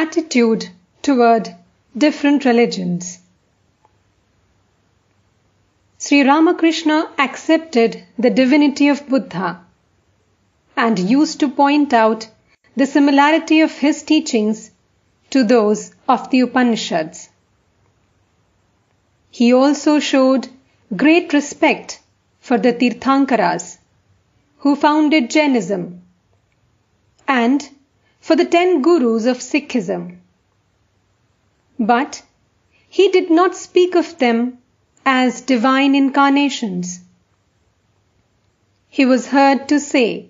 attitude toward different religions. Sri Ramakrishna accepted the divinity of Buddha and used to point out the similarity of his teachings to those of the Upanishads. He also showed great respect for the Tirthankaras, who founded Jainism, and for the 10 gurus of Sikhism. But he did not speak of them as divine incarnations. He was heard to say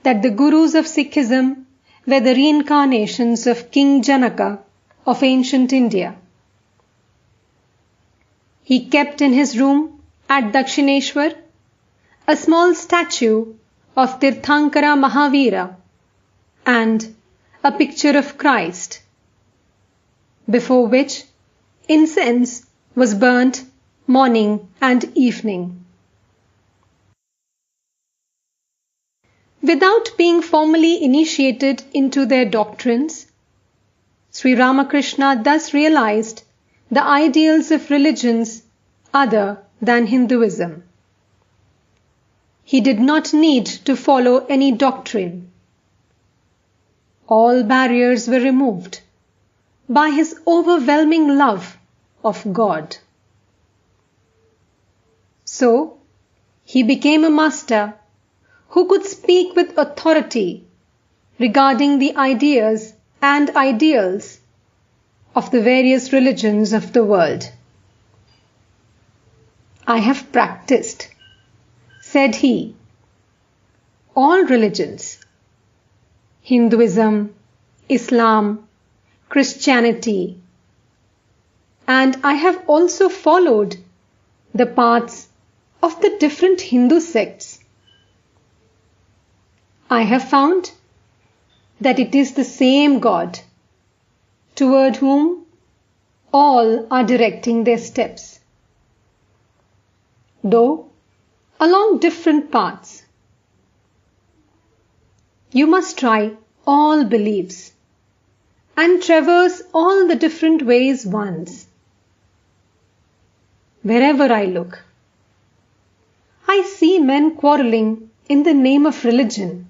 that the gurus of Sikhism were the reincarnations of King Janaka of ancient India. He kept in his room at Dakshineshwar a small statue of Tirthankara Mahavira and a picture of Christ, before which incense was burnt morning and evening. Without being formally initiated into their doctrines, Sri Ramakrishna thus realized the ideals of religions other than Hinduism. He did not need to follow any doctrine. All barriers were removed by his overwhelming love of God. So, he became a master who could speak with authority regarding the ideas and ideals of the various religions of the world. I have practiced, said he, all religions, Hinduism, Islam, Christianity, and I have also followed the paths of the different Hindu sects. I have found that it is the same God toward whom all are directing their steps, though along different paths. You must try all beliefs and traverse all the different ways once. Wherever I look, I see men quarreling in the name of religion.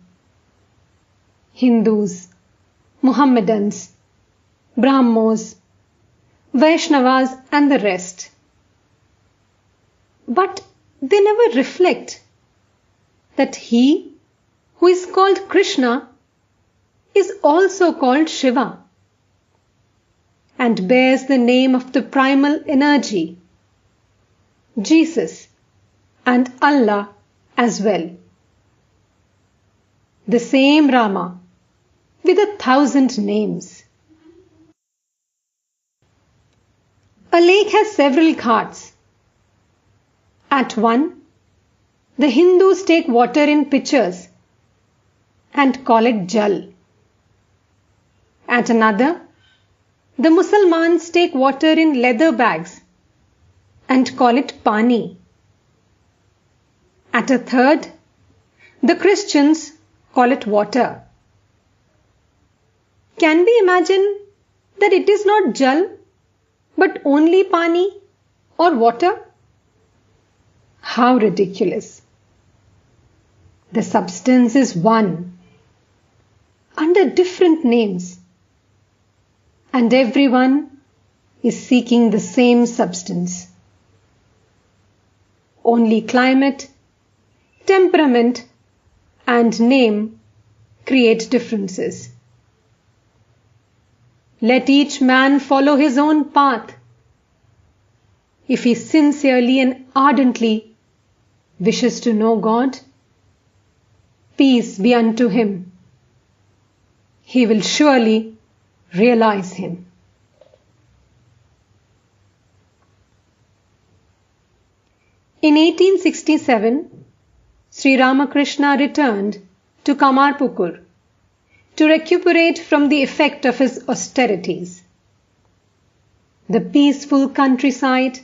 Hindus, Mohammedans, Brahmos, Vaishnavas and the rest. But they never reflect that he who is called Krishna is also called Shiva and bears the name of the primal energy, Jesus and Allah as well. The same Rama with 1,000 names. A lake has several ghats. At one, the Hindus take water in pitchers and call it Jal. At another, the Musalmans take water in leather bags and call it Pani. At a third, the Christians call it water. Can we imagine that it is not Jal, but only Pani or water? How ridiculous! The substance is one, under different names, and everyone is seeking the same substance. Only climate, temperament, and name create differences. Let each man follow his own path. If he sincerely and ardently wishes to know God, peace be unto him. He will surely realize him. In 1867, Sri Ramakrishna returned to Kamarpukur to recuperate from the effect of his austerities. The peaceful countryside,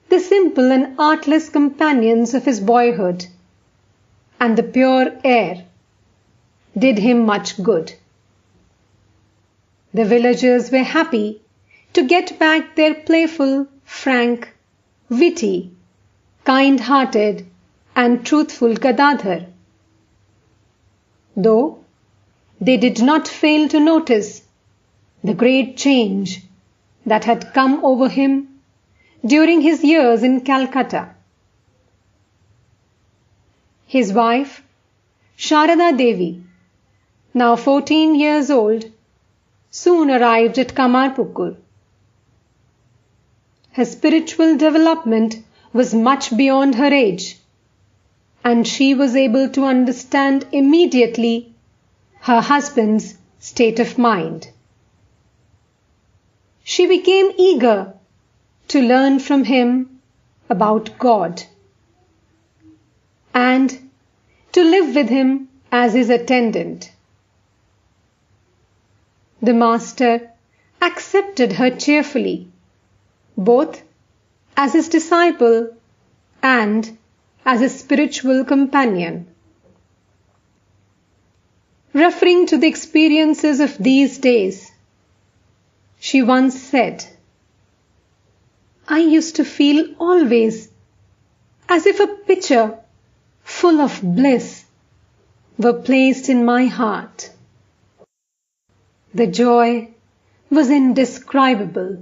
the simple and artless companions of his boyhood, and the pure air did him much good. The villagers were happy to get back their playful, frank, witty, kind-hearted and truthful Gadadhar. Though they did not fail to notice the great change that had come over him during his years in Calcutta. His wife, Sharada Devi, now 14 years old, soon arrived at Kamarpukur. Her spiritual development was much beyond her age, and she was able to understand immediately her husband's state of mind. She became eager to learn from him about God and to live with him as his attendant. The master accepted her cheerfully, both as his disciple and as a spiritual companion. Referring to the experiences of these days, she once said, "I used to feel always as if a pitcher full of bliss were placed in my heart. The joy was indescribable.